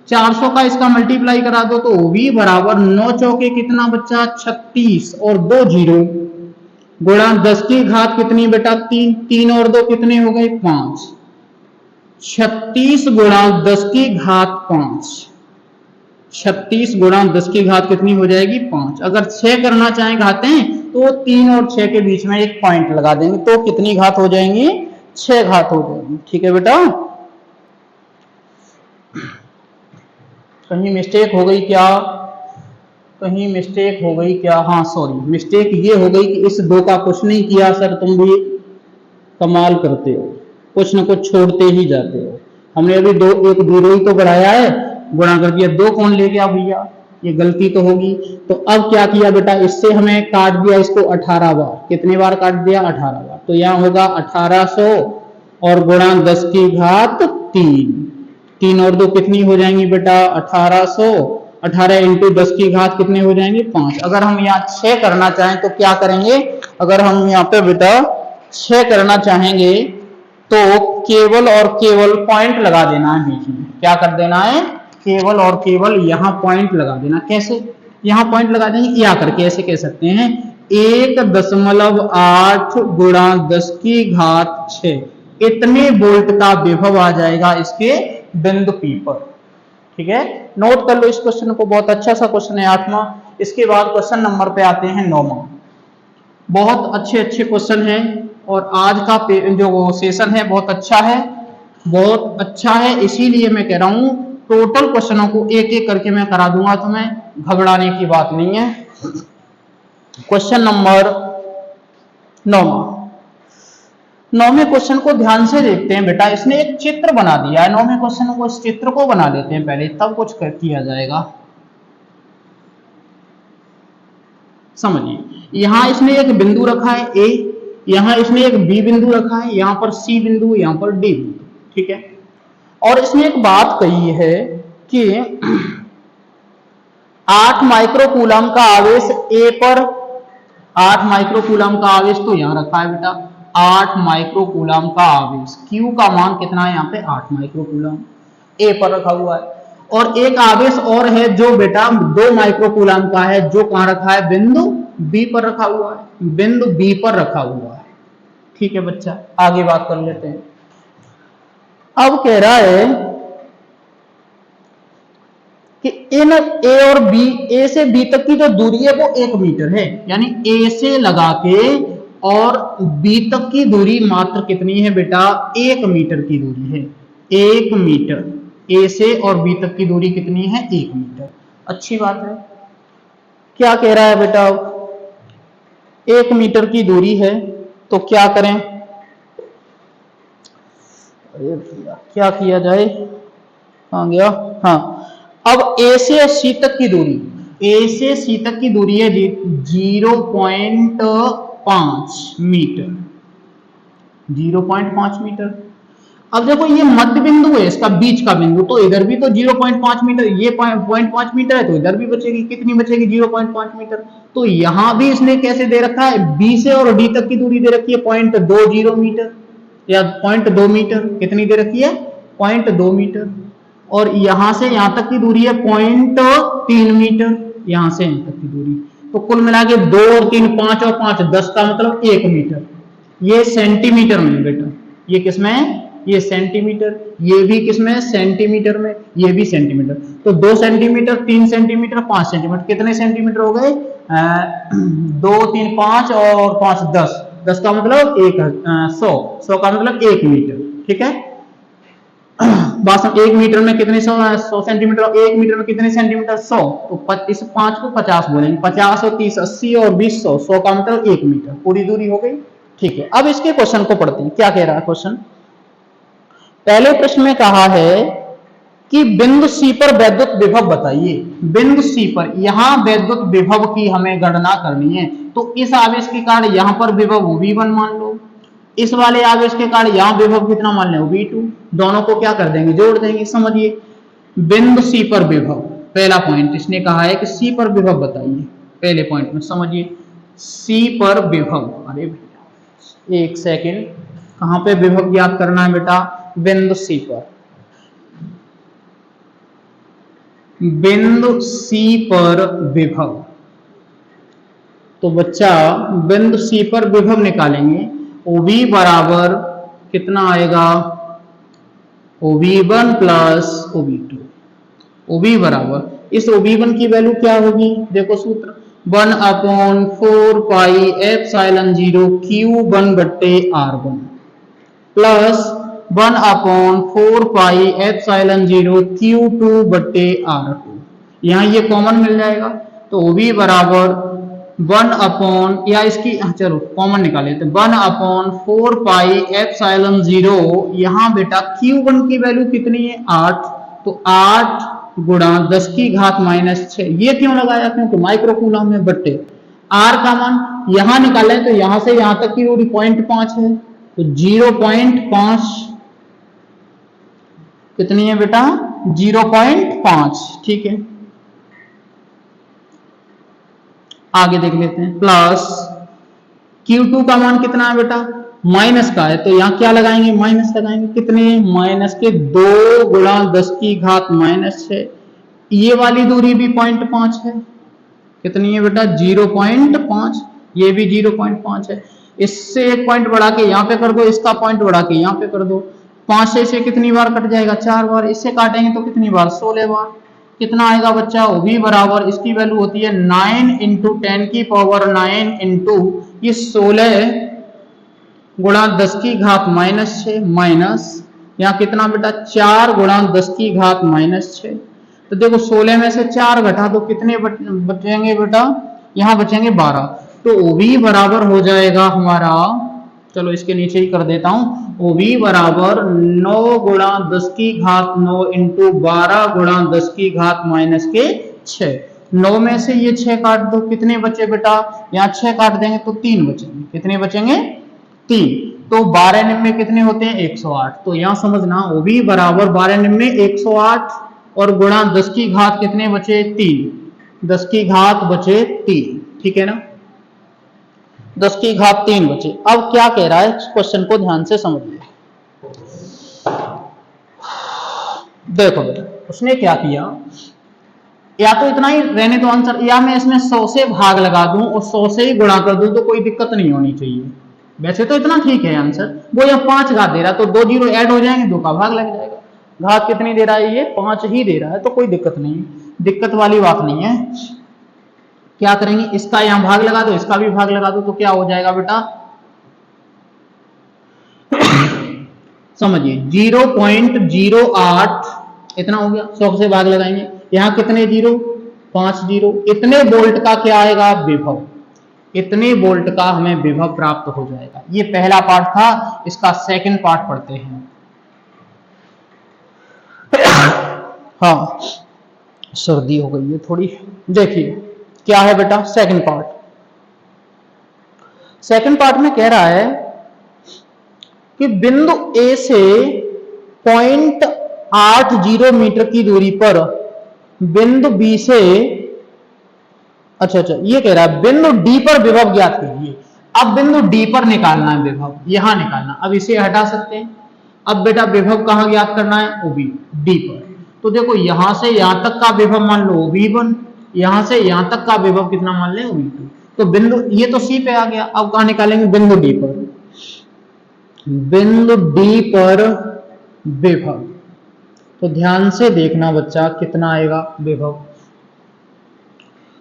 Speaker 1: 400 का इसका मल्टीप्लाई करा दो तो OV बराबर 9 चौके कितना बच्चा, 36, और 2 0 गुणा 10 की घात कितनी बेटा, 3, 3 और 2 कितने हो गए, 5, 36 गुणा 10 की घात 5, 36 गुणा 10 की घात कितनी हो जाएगी, 5। अगर 6 करना चाहें घातें तो 3 और 6 के बीच में एक पॉइंट लगा देंगे, तो कितनी घात हो जाएंगी, 6 घात हो जाएगी। ठीक है बेटा, कहीं मिस्टेक हो गई क्या, कहीं मिस्टेक हो गई क्या, हाँ सॉरी, मिस्टेक ये हो गई कि इस 2 का कुछ नहीं किया सर, तुम भी कमाल करते हो, कुछ ना कुछ छोड़ते ही जाते हो। हमने अभी 2 एक 0 ही तो बढ़ाया है, गुणा कर दिया, 2 कौन ले गया भैया, ये गलती तो होगी। तो अब क्या किया बेटा, इससे हमें काट दिया इसको 18 बार, कितने बार काट दिया, 18 बार, तो यहाँ होगा 1800 और गुणा 10 की घात 3, 3 और 2 कितनी हो जाएंगी बेटा, 1800, 18 इंटू 10 की घात कितने हो जाएंगे, 5। अगर हम यहाँ 6 करना चाहें तो क्या करेंगे, अगर हम यहाँ पे बेटा 6 करना चाहेंगे तो केवल और केवल पॉइंट लगा देना है बीच में, क्या कर देना है, केवल और केवल यहाँ पॉइंट लगा देना। कैसे, यहाँ पॉइंट लगा देंगे, या करके ऐसे कह सकते हैं, 1.8 गुणा 10 की घात 6, इतने वोल्ट का विभव आ जाएगा इसके बिंदु P पर। ठीक है, नोट कर लो इस क्वेश्चन को, बहुत अच्छा सा क्वेश्चन है 8वां। इसके बाद क्वेश्चन नंबर पे आते हैं 9वां। बहुत अच्छे अच्छे क्वेश्चन हैं, और आज का जो सेशन है बहुत अच्छा है, बहुत अच्छा है, इसीलिए मैं कह रहा हूं टोटल क्वेश्चनों को एक एक करके मैं करा दूंगा, तुम्हें घबराने की बात नहीं है। क्वेश्चन नंबर 9वां, 9वें क्वेश्चन को ध्यान से देखते हैं बेटा, इसने एक चित्र बना दिया है 9वें क्वेश्चन को, इस चित्र को बना लेते हैं पहले, तब कुछ किया जाएगा। समझिए, यहां इसने एक बिंदु रखा है A, यहां इसने एक B बिंदु रखा है, यहां पर C बिंदु, यहां पर D बिंदु। ठीक है, और इसने एक बात कही है कि 8 माइक्रो कूलम का आवेश A पर, 8 माइक्रो कूलम का आवेश तो यहां रखा है बेटा, 8 माइक्रो कूलम का आवेश, Q का मान कितना है यहाँ पे, 8 माइक्रो कूलम A पर रखा हुआ है। और एक आवेश और है जो बेटा 2 माइक्रो कूलम का है, जो कहां रखा है, बिंदु B पर रखा हुआ है, बिंदु B पर रखा हुआ है। ठीक है बच्चा, आगे बात कर लेते हैं। अब कह रहा है कि इन A और B, A से B तक की जो दूरी है वो 1 मीटर है, यानी A से लगा के और B तक की दूरी मात्र कितनी है बेटा, 1 मीटर की दूरी है, 1 मीटर। A से और B तक की दूरी कितनी है, 1 मीटर। अच्छी बात है। क्या कह रहा है बेटा, 1 मीटर की दूरी है, तो क्या करें, क्या किया जाए, कहां गया, हाँ, अब A से C तक की दूरी, A से C तक की दूरी है 0.5 मीटर, 0.5 मीटर। अब देखो ये मध्य बिंदु है, इसका बीच का बिंदु, तो इधर भी तो 0.5 मीटर, ये 0.5 मीटर है, तो इधर भी बचेगी, कितनी बचेगी, 0.5 मीटर। तो यहां भी इसने कैसे दे रखा है, B से और D तक की दूरी दे रखी है 0.20 मीटर या 0.2 मीटर, कितनी दे रखी है, 0.2 मीटर। और यहां से यहां तक की दूरी है 0.3 मीटर, यहां से यहां तक की दूरी, तो कुल मिला के 2 और 3 5 और 5 10 का मतलब 1 मीटर। ये सेंटीमीटर में बेटा, ये किसमें, ये सेंटीमीटर, ये भी किसमें सेंटीमीटर में, ये भी सेंटीमीटर। तो 2 सेंटीमीटर, 3 सेंटीमीटर, 5 सेंटीमीटर, कितने सेंटीमीटर हो गए? 2 3 5 और 5 10, 10 का मतलब 100, 100 का मतलब 1 मीटर। ठीक है, बस 1 मीटर में कितने 100 सेंटीमीटर, 1 मीटर में कितने सेंटीमीटर 100, तो इस 5 को 50 बोलेंगे, 50 और 30 80 और 20 100, 100 का मतलब 1 मीटर, पूरी दूरी हो गई। ठीक है, अब इसके क्वेश्चन को पढ़ते हैं, क्या कह रहा है क्वेश्चन। पहले प्रश्न में कहा है कि बिंदु सी पर वैद्युत विभव बताइए। बिंदु सी पर यहां वैद्युत विभव की हमें गणना करनी है, तो इस आवेश के कारण यहां पर विभव V1 मान लो, इस वाले आवेश के कारण यहां विभव कितना मान लें V2, दोनों को क्या कर देंगे, जोड़ देंगे। समझिए, बिंदु सी पर विभव, पहला पॉइंट इसने कहा है कि सी पर विभव बताइए। पहले पॉइंट में समझिए, सी पर विभव, अरे एक सेकेंड, कहां पे विभव ज्ञात करना है बेटा, बिंदु सी पर। बिंदु सी पर विभव, तो बच्चा बिंदु सी पर विभव निकालेंगे। OV बराबर कितना आएगा, OV1 प्लस OV2। OV बराबर, इस OV1 की वैल्यू क्या होगी, देखो सूत्र 1/4 पाई एप्सिलॉन 0 Q1 बट्टे R1 plus 1/4 pi epsilon 0 Q2 बट्टे R2। यहां ये कॉमन मिल जाएगा, तो OV बराबर 1 या इसकी चलो कॉमन निकाले, तो 1/4 पाई एप्सिलॉन 0, यहां बेटा Q1 की वैल्यू कितनी है 8, तो 8 गुणा 10 की घात -6। ये क्यों लगाया, क्योंकि माइक्रो कूलम में बट्टे R का मान यहां निकाले, तो यहां से यहां तक की दूरी 0.5 है, तो 0.5 कितनी है बेटा 0.5। ठीक है, आगे देख लेते हैं, प्लस Q2 का मान कितना है बेटा, माइनस का है, तो यहां क्या लगाएंगे, माइनस लगाएंगे, कितने माइनस के 2 गुणा 10 की घात -6। ये वाली दूरी भी 0.5 है, कितनी है बेटा 0.5, ये भी 0.5 है। इससे एक पॉइंट बढ़ा के यहां पे कर दो, इसका पॉइंट बढ़ा के यहां पे कर दो, 5 से कितनी बार कट जाएगा, 4 बार, इससे काटेंगे तो कितनी बार 16 बार। कितना आएगा बच्चा, OV बराबर, इसकी वैल्यू होती है 9 × 10 की पावर 9 इंटू ये 16 गुणा 10 की घात -6 माइनस यहाँ कितना बेटा 4 गुणा 10 की घात -6। तो देखो 16 में से 4 घटा दो, कितने बचेंगे बेटा, यहाँ बचेंगे 12। तो OV बराबर हो जाएगा हमारा, चलो इसके नीचे ही कर देता हूं, OV बराबर 9 गुणा 10 की घात 9 इंटू 12 गुणा 10 की घात -6। 9 में से ये 6 काट दो, कितने बचे बेटा, यहाँ 6 काट देंगे तो 3 बचेंगे, कितने बचेंगे 3। तो 12 निम्न कितने होते हैं 108। तो यहां समझना OV बराबर 12 निम्न 108 और गुणा 10 की घात कितने बचे 3, 10 की घात बचे 3। ठीक है ना, 10 की घात 3 बचे। अब क्या कह रहा है, क्वेश्चन को ध्यान से समझिए। देखो बेटा उसने क्या किया, या तो इतना ही रहने दो आंसर, या मैं इसमें 100 से भाग लगा दूं और 100 से ही गुणा कर दूं, तो कोई दिक्कत नहीं होनी चाहिए। वैसे तो इतना ठीक है आंसर, वो यहाँ 5 घात दे रहा है, तो 2 जीरो ऐड हो जाएंगे, 2 का भाग लग जाएगा। घात कितनी दे रहा है, ये 5 ही दे रहा है, तो कोई दिक्कत नहीं, दिक्कत वाली बात नहीं है। क्या करेंगे, इसका यहां भाग लगा दो, इसका भी भाग लगा दो, तो क्या हो जाएगा बेटा समझिए 0.08 इतना हो गया। 100 से भाग लगाएंगे, यहां कितने जीरो 5 जीरो, इतने वोल्ट का क्या आएगा विभव, इतने वोल्ट का हमें विभव प्राप्त हो जाएगा। ये पहला पार्ट था, इसका सेकंड पार्ट पढ़ते हैं। हाँ सर्दी हो गई है थोड़ी। देखिए क्या है बेटा सेकंड पार्ट। सेकंड पार्ट में कह रहा है कि बिंदु ए से 0.80 मीटर की दूरी पर बिंदु बी से अच्छा ये कह रहा है बिंदु डी पर विभव ज्ञात कीजिए। अब बिंदु डी पर निकालना है विभव, यहां निकालना। अब इसे हटा सकते हैं। अब बेटा विभव कहां ज्ञात करना है, OB डी पर। तो देखो यहां से यहां तक का विभव मान लो OB1, यहां से यहां तक का विभव कितना मान ले OB2। तो बिंदु ये तो C पे आ गया, अब कहां निकालेंगे बिंदु डी पर। बिंदु डी पर विभव। तो ध्यान से देखना बच्चा कितना आएगा विभव।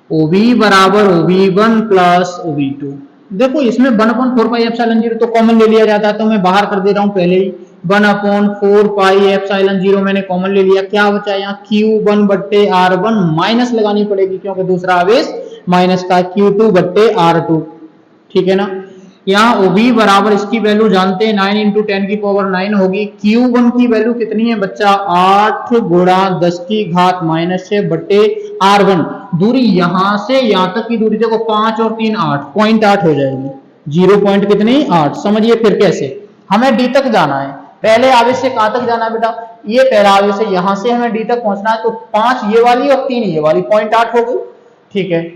Speaker 1: OB बराबर OB1 प्लस OB2। देखो इसमें 1/4πε0 तो कॉमन ले लिया जाता है, तो मैं बाहर कर दे रहा हूं पहले ही। 1/4πε0 मैंने कॉमन ले लिया। क्या बचा यहाँ Q1/R1 माइनस लगानी पड़ेगी क्योंकि दूसरा आवेश माइनस का Q2/R2। ठीक है ना। यहाँ OB बराबर इसकी वैल्यू जानते हैं 9 × 10⁻9 होगी। Q1 की वैल्यू कितनी है बच्चा 8 × 10⁻6/R1। दूरी यहां से यहां तक की दूरी देखो 5 और 3 8 0.8 हो जाएगी। 0 पॉइंट कितनी 8। समझिए फिर कैसे हमें डी तक जाना है। पहले आवेश से कहां तक जाना है बेटा, ये पहला आवेश है, यहां से हमें डी तक पहुंचना है। तो 5 ये वाली और 3 ये वाली 0.8 हो गई। ठीक है,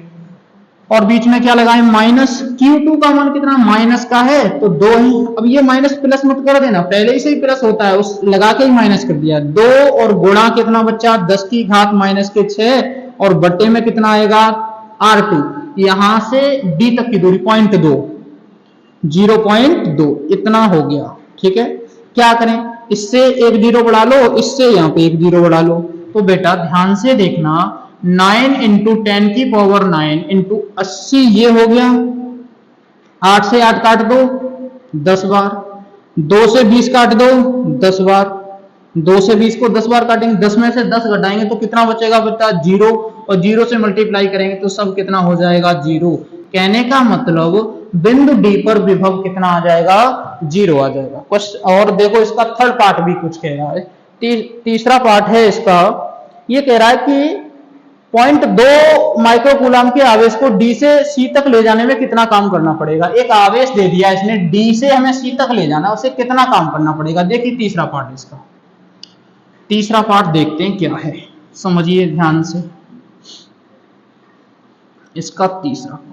Speaker 1: और बीच में क्या लगाएं माइनस। Q2 का मान कितना माइनस का है तो 2 ही। अब ये माइनस प्लस मत कर देना, पहले ही से ही प्लस होता है, उस लगा के ही माइनस कर दिया। 2 और गुणा कितना बच्चा 10⁻⁻6 और बट्टे में कितना आएगा R2। यहां से D तक की दूरी 0.2 0.2 इतना हो गया। ठीक है, क्या करें, इससे एक 0 बढ़ा लो, इससे यहां पे एक 0 बढ़ा लो। तो बेटा ध्यान से देखना 9 × 10⁻9 × 80 ये हो गया। 8 से 8 काट दो 10 बार, 2 से 20 काट दो 10 बार, 2 से 20 को 10 बार काटेंगे, 10 में से 10 घटाएंगे तो कितना बचेगा बच्चा 0, और 0 से मल्टीप्लाई करेंगे तो सब कितना हो जाएगा 0। कहने का मतलब बिंदु डी पर विभव कितना आ जाएगा 0 आ जाएगा। और देखो इसका थर्ड पार्ट भी कुछ कह रहा है। तीसरा पार्ट है इसका, ये कह रहा है कि 0.2 माइक्रोकूलम के आवेश को डी से सी तक ले जाने में कितना काम करना पड़ेगा। एक आवेश दे दिया इसने, डी से हमें सी तक ले जाना, उसे कितना काम करना पड़ेगा। देखिए तीसरा पार्ट इसका, तीसरा पार्ट देखते हैं क्या है, समझिए ध्यान से इसका तीसरा पार्ट।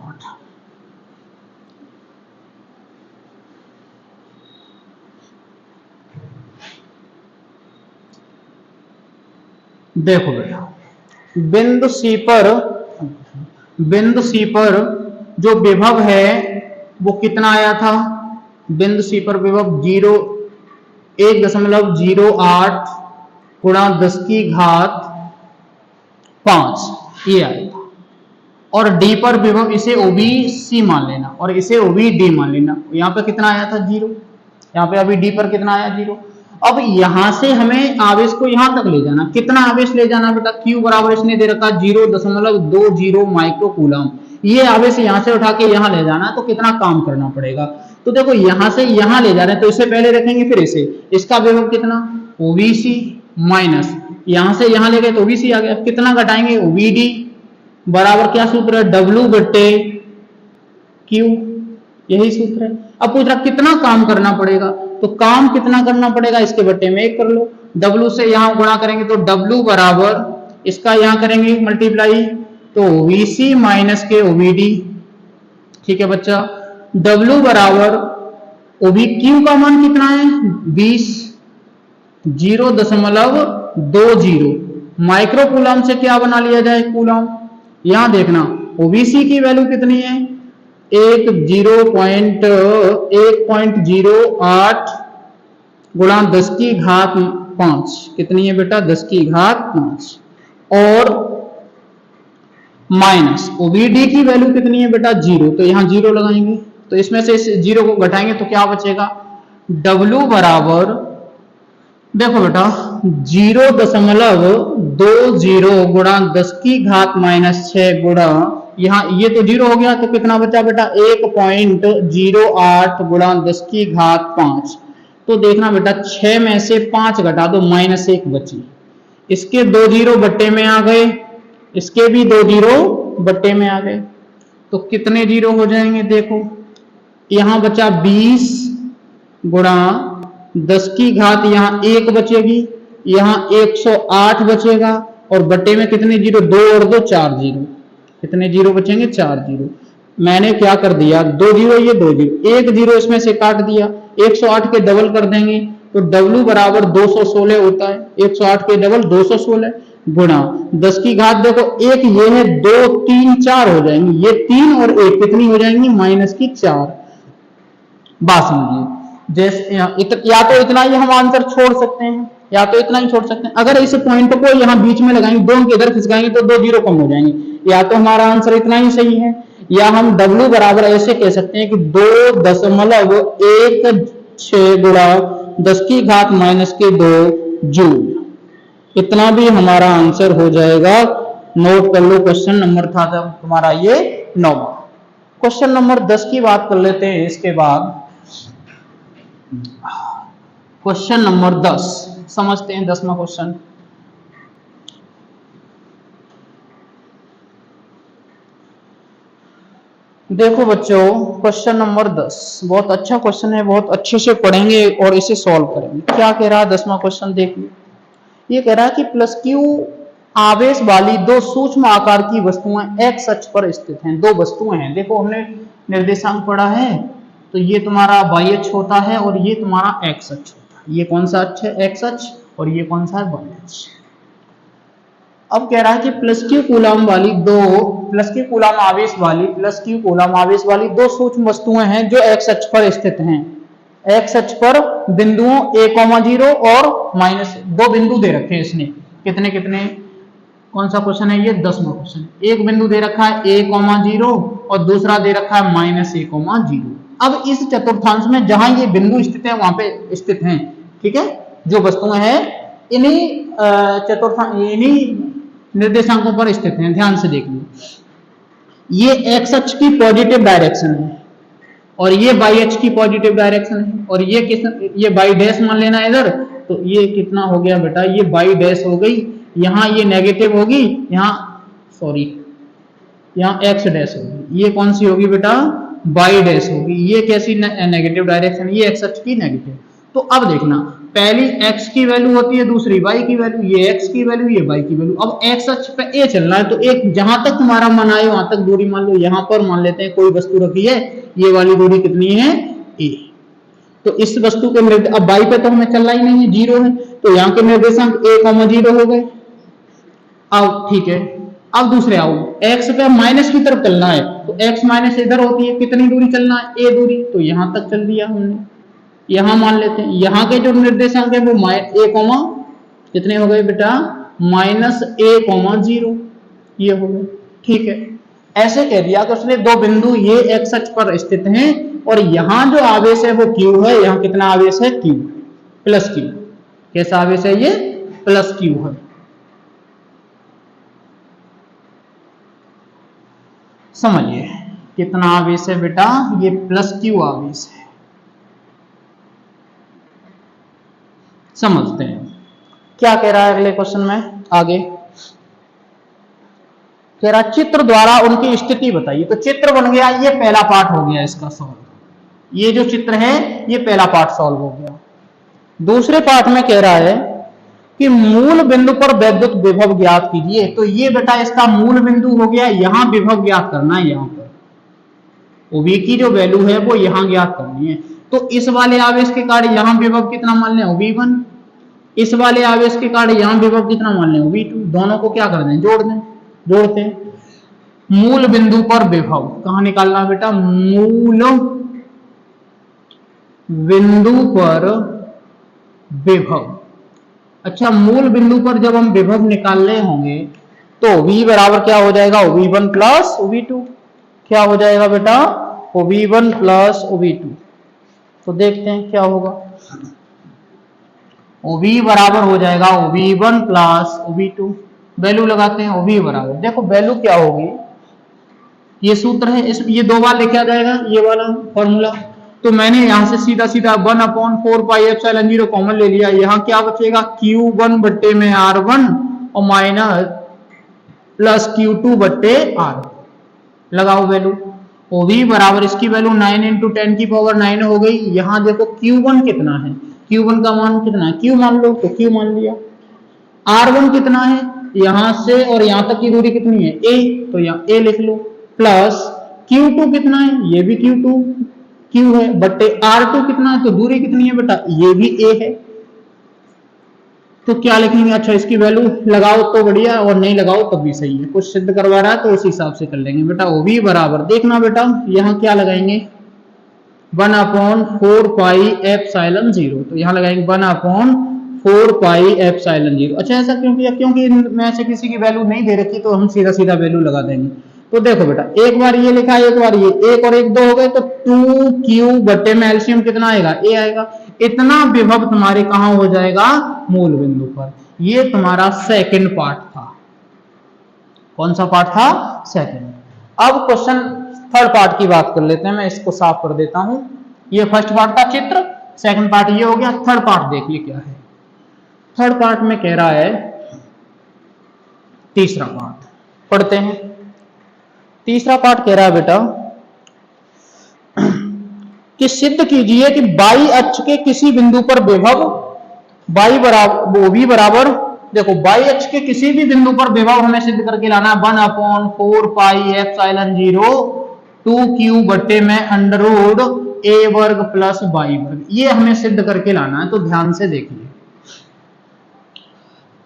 Speaker 1: देखो बेटा बिंदु सी पर जो विभव है वो कितना आया था। बिंदु सी पर विभव 1.08 × 10⁵5 ये आएगा। और डी पर विभव इसे OBC मान लेना और इसे OBD मान लेना। यहाँ पे कितना आया था 0, यहाँ पे अभी डी पर कितना आया 0। अब यहां से हमें आवेश को यहां तक ले जाना, कितना आवेश ले जाना बेटा, Q बराबर इसने दे रखा 0.20 माइक्रोकूलम। ये आवेश यहां से उठा के यहां ले जाना, तो कितना काम करना पड़ेगा। तो देखो यहां से यहां ले जा रहे हैं तो इसे पहले रखेंगे फिर इसे, इसका विभव कितना OBC माइनस यहां से यहां ले गए तो OBC आ गया। कितना घटाएंगे OBD बराबर क्या सूत्र है W/Q, यही सूत्र है। अब पूछ रहा कितना काम करना पड़ेगा, तो काम कितना करना पड़ेगा इसके बट्टे में 1 कर लो। W से यहां गुणा करेंगे तो W बराबर इसका यहां करेंगे मल्टीप्लाई तो OBC माइनस के OBD। ठीक है बच्चा, W बराबर OBQ का मान कितना है 20 0.20 माइक्रोकूलम से क्या बना लिया जाए कूलम। यहां देखना OBC की वैल्यू कितनी है 1.08 × 10⁵5 कितनी है बेटा 10⁵5 और माइनस OBD की वैल्यू कितनी है बेटा 0, तो यहां 0 लगाएंगे तो इसमें से इस 0 को घटाएंगे तो क्या बचेगा W बराबर देखो बेटा 0.20 × 10⁻6 गुणा यहाँ ये तो 0 हो गया तो कितना बचा बेटा 1.08 × 10⁵5। तो देखना बेटा 6 में से 5 घटा दो -1 बची। इसके 2 0 बट्टे में आ गए, इसके भी 2 0 बट्टे में आ गए, तो कितने 0 हो जाएंगे देखो यहां बचा 20 गुणा 10⁵ यहाँ 1 बचेगी, यहाँ 108 बचेगा और बट्टे में कितने 0 2 और 2 4 0। कितने 0 बचेंगे 4 0। मैंने क्या कर दिया 2 0 ये 2 0, 1 0 इसमें से काट दिया, 108 के डबल कर देंगे तो W बराबर 216 होता है। 108 के डबल 216 गुणा 10⁵ देखो 1 ये है 2 3 4 हो जाएंगे, ये 3 और 1 कितनी हो जाएंगी -4। बात समझिए जैसे या तो इतना ही हम आंसर छोड़ सकते हैं, या तो इतना ही छोड़ सकते हैं। अगर इस पॉइंट को यहाँ बीच में लगाएंगे, दो के इधर खिसकाएंगे तो 2 जीरो कम हो जाएंगे। या तो हमारा आंसर इतना ही सही है, या हम W बराबर ऐसे कह सकते हैं कि 2.16 गुणा 10 की घात -2 जूल। इतना भी हमारा आंसर हो जाएगा। नोट कर लो, क्वेश्चन नंबर था तुम्हारा ये 9। क्वेश्चन नंबर 10 की बात कर लेते हैं इसके बाद। क्वेश्चन नंबर 10 समझते हैं, 10वां क्वेश्चन। देखो बच्चों, क्वेश्चन नंबर 10 बहुत अच्छा क्वेश्चन है, बहुत अच्छे से पढ़ेंगे और इसे सॉल्व करेंगे। क्या कह रहा है 10वां क्वेश्चन देखिए। ये कह रहा है कि प्लस क्यू आवेश वाली दो सूक्ष्म आकार की वस्तुएं एक्स अक्ष पर स्थित हैं। दो वस्तुएं हैं, देखो हमने निर्देशांक पढ़ा है, तो ये तुम्हारा वाई अक्ष होता है और ये तुम्हारा एक्स अक्ष होता है। ये कौन सा अक्ष है? एक्स अक्ष। और ये कौन सा है? वाई अक्ष। अब कह रहा है कि प्लस क्यू कूलम वाली आवेश वाली दो सूक्ष्म वस्तुएं हैं जो एक्स अक्ष पर स्थित हैं। एक्स अक्ष पर बिंदुओं a,0 और -2 बिंदु दे रखे हैं इसने। कितने कितने? कौन सा क्वेश्चन है ये? 10वां क्वेश्चन। एक बिंदु दे रखा है a,0 और दूसरा दे रखा है -a,0। अब इस चतुर्थांश में जहां ये बिंदु स्थित है वहां पे स्थित हैं, ठीक है, जो वस्तुएं हैं इन्हीं इन्हीं निर्देशांकों पर स्थित हैं। ध्यान से देख लो, ये एक्स अक्ष की पॉजिटिव डायरेक्शन है और ये वाई अक्ष की पॉजिटिव डायरेक्शन है, और ये वाई डैश मान लेना इधर, तो ये कितना हो गया बेटा? ये वाई डैश हो गई, यहाँ ये नेगेटिव होगी, यहाँ एक्स डैश होगी। ये कौन सी होगी बेटा? वाई डैश होगी। ये कैसी नेगेटिव डायरेक्शन? ये एक्स अक्ष की नेगेटिव। तो अब देखना, पहली एक्स की वैल्यू होती है, दूसरी वाई की वैल्यू, ये एक्स की वैल्यू, ये वाई की वैल्यू। अब एक्स अक्ष पे ए चलना है, तो एक जहां तक तुम्हारा मन आए वहां तक दूरी मान लो। यहां पर मान लेते हैं कोई वस्तु रखी है, ये वाली दूरी कितनी है? ए। तो इस वस्तु के अब वाई पे तो हमें चलना ही नहीं है, 0 है, तो यहाँ के निर्देशांक a,0 हो गए। अब ठीक है, अब दूसरे आओ, एक्स पे माइनस की तरफ चलना है, तो एक्स माइनस इधर होती है, कितनी दूरी चलना है? ए दूरी, तो यहां तक चल दिया हमने। यहां मान लेते हैं, यहाँ के जो निर्देशांक है वो a, कितने हो गए बेटा? -a,0 ये हो गए, ठीक है। ऐसे कह दिया कि उसने दो बिंदु ये एक्स अक्ष पर स्थित हैं और यहां जो आवेश है वो Q है। यहाँ कितना आवेश है? Q, plus Q। कैसा आवेश है ये? प्लस Q है। समझिए कितना आवेश है बेटा? ये प्लस Q आवेश है। समझते हैं क्या कह रहा है अगले क्वेश्चन में। आगे कह रहा चित्र द्वारा उनकी स्थिति बताइए। तो चित्र बन गया, ये पहला पार्ट हो गया इसका सॉल्व। ये जो चित्र है ये पहला पार्ट सॉल्व हो गया। दूसरे पार्ट में कह रहा है कि मूल बिंदु पर वैद्युत विभव ज्ञात कीजिए। तो ये बेटा इसका मूल बिंदु हो गया, यहां विभव ज्ञात करना है। यहां पर OB की जो वैल्यू है वो यहां ज्ञात करनी है। तो इस वाले आवेश के कारण यहां विभव कितना मान लें? OB1। इस वाले आवेश के कारण यहां विभव कितना मान लें? OB2। दोनों को क्या कर दें? जोड़ दें। जोड़ते हैं। मूल बिंदु पर विभव कहां निकालना बेटा? मूल बिंदु पर विभव। अच्छा, मूल बिंदु पर जब हम विभव निकालने होंगे तो V बराबर क्या हो जाएगा? OB1 plus OB2। क्या हो जाएगा बेटा? OB1 plus OB2। तो देखते हैं क्या होगा। OB बराबर हो जाएगा OB1 प्लस OB2। वैल्यू लगाते हैं। OB बराबर, देखो वैल्यू क्या होगी, ये सूत्र है, ये 2 बार लिखा जाएगा ये वाला फॉर्मूला। तो मैंने यहां से सीधा सीधा 1/4πε0 कॉमन ले लिया। यहां क्या बचेगा? Q1 बट्टे में R1 और माइनस प्लस Q2 बट्टे R। लगाओ वैल्यू। OB बराबर, इसकी वैल्यू 9 × 10⁹ हो गई। यहां देखो Q1 कितना है? Q1 का मान कितना है? Q मान लो, तो Q मान लिया। R1 कितना है? यहां से और यहां तक की दूरी कितनी है? A, तो यहाँ A लिख लो। प्लस Q2 कितना है? ये भी Q है, बट्टे R2 कितना है? तो दूरी कितनी है बेटा? ये भी A है। तो क्या लिखेंगे? अच्छा, इसकी वैल्यू लगाओ तो बढ़िया, और नहीं लगाओ तब भी सही है। कुछ सिद्ध करवा रहा है तो उस हिसाब से कर लेंगे बेटा। OB बराबर, देखना बेटा यहाँ क्या लगाएंगे? 1/4πε0। तो यहाँ लगाएंगे 1/4πε0। अच्छा ऐसा क्यों किया? क्योंकि इनमें से किसी की वैल्यू नहीं दे रखी, तो हम सीधा सीधा वैल्यू लगा देंगे। तो देखो बेटा, एक बार ये लिखा, एक बार ये, एक और एक 2 हो गए, तो 2q बटे में एलसीएम कितना आएगा? a आएगा। इतना विभव तुम्हारे कहां हो जाएगा? मूल बिंदु पर। ये तुम्हारा सेकंड पार्ट था। कौन सा पार्ट था? सेकंड। अब क्वेश्चन थर्ड पार्ट की बात कर लेते हैं। मैं इसको साफ कर देता हूं। ये फर्स्ट पार्ट का चित्र, सेकंड पार्ट ये हो गया। थर्ड पार्ट देखिए क्या है। थर्ड पार्ट में कह रहा है, तीसरा पार्ट पढ़ते हैं। तीसरा पार्ट कह रहा है बेटा कि सिद्ध कीजिए कि बाई अक्ष के किसी बिंदु पर विभव बाई बराबर देखो, बाई अक्ष के किसी भी बिंदु पर विभव हमें सिद्ध करके लाना है। 1/4πε0 2q बट्टे में अंडररूट a वर्ग प्लस y वर्ग, ये हमें सिद्ध करके लाना है। तो ध्यान से देखिए,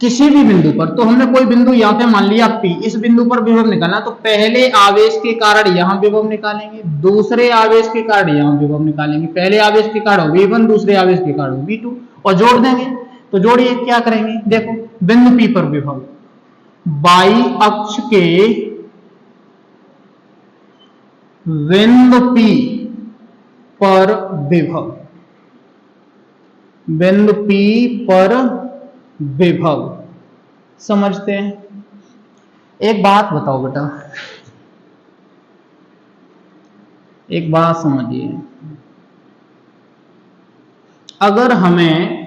Speaker 1: किसी भी बिंदु पर, तो हमने कोई बिंदु यहाँ पे मान लिया P, इस बिंदु पर विभव निकालना, तो पहले आवेश के कारण यहाँ विभव निकालेंगे, दूसरे आवेश के कारण यहाँ विभव निकालेंगे। पहले आवेश के कारण V1, दूसरे आवेश के कारण V2, और जोड़ देंगे। तो जोड़िए, क्या करेंगे? देखो, बिंदु P पर विभव, बाई अक्ष के बिंदु P पर विभव, बिंदु P पर विभव समझते हैं। एक बात बताओ बेटा, एक बात समझिए, अगर हमें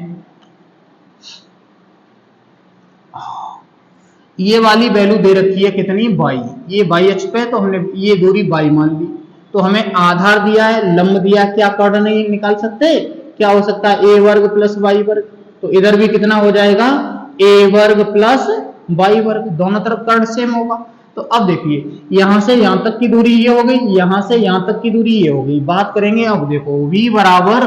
Speaker 1: ये वाली वैल्यू दे रखी है कितनी? बाई, ये बाई अक्ष पे, तो हमने ये दूरी बाई मान ली, तो हमें आधार दिया है, लंब दिया, क्या कर्ण नहीं निकाल सकते? क्या हो सकता है? a वर्ग प्लस वाई वर्ग। तो इधर भी कितना हो जाएगा? a वर्ग प्लस वाई वर्ग, दोनों तरफ कर्ण सेम होगा। तो अब देखिए, यहां से यहां तक की दूरी ये हो गई, यहां से यहां तक की दूरी ये हो गई। बात करेंगे अब, देखो v बराबर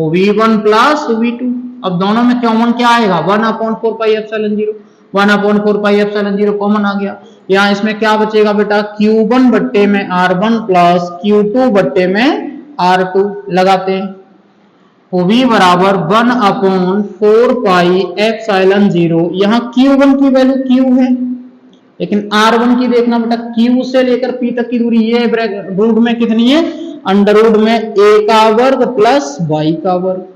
Speaker 1: v1 प्लस v2, अब दोनों में कॉमन क्या आएगा? 1/4πε0, 1/4πε0 कॉमन आ गया। यहाँ इसमें क्या बचेगा बेटा? q1 बट्टे में r1 प्लस q2 बट्टे में r2 लगाते हैं। v बराबर 1/4πε0। यहाँ q1 की वैल्यू q है, लेकिन r1 की देखना बेटा, q से लेकर p तक की दूरी ये रूट में कितनी है? अंडररूट में a का वर्ग प्लस y का वर्ग,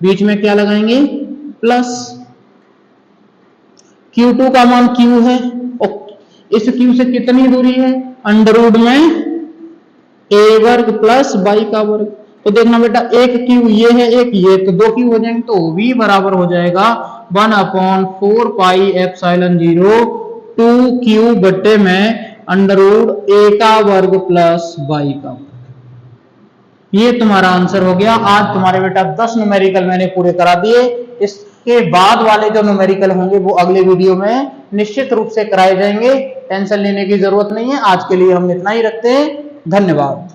Speaker 1: बीच में क्या लगाएंगे? प्लस। q2 का मान q है, और इस q से कितनी दूरी है? अंडररूट में a वर्ग प्लस y का वर्ग। तो देखना बेटा, एक q ये है, एक ये, तो 2 q हो जाएंगे। तो v बराबर हो जाएगा 1/4πε0 2q बट्टे में अंडररूट a का वर्ग प्लस y का वर्ग। ये तुम्हारा आंसर हो गया। आज तुम्हारे बेटा 10 न्यूमेरिकल मैंने पूरे करा दिए। इसके बाद वाले जो न्यूमेरिकल होंगे वो अगले वीडियो में निश्चित रूप से कराए जाएंगे, टेंशन लेने की जरूरत नहीं है। आज के लिए हम इतना ही रखते हैं। धन्यवाद।